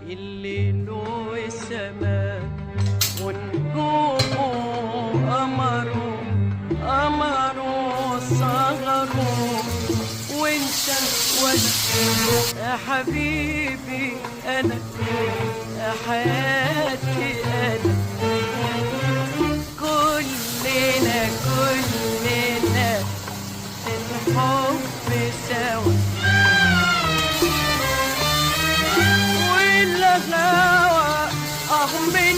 الليل والسماء ونجومه قمره صغره وانت وانا يا حبيبي انا يا حياتي انا كلنا الحب سوا والهوى من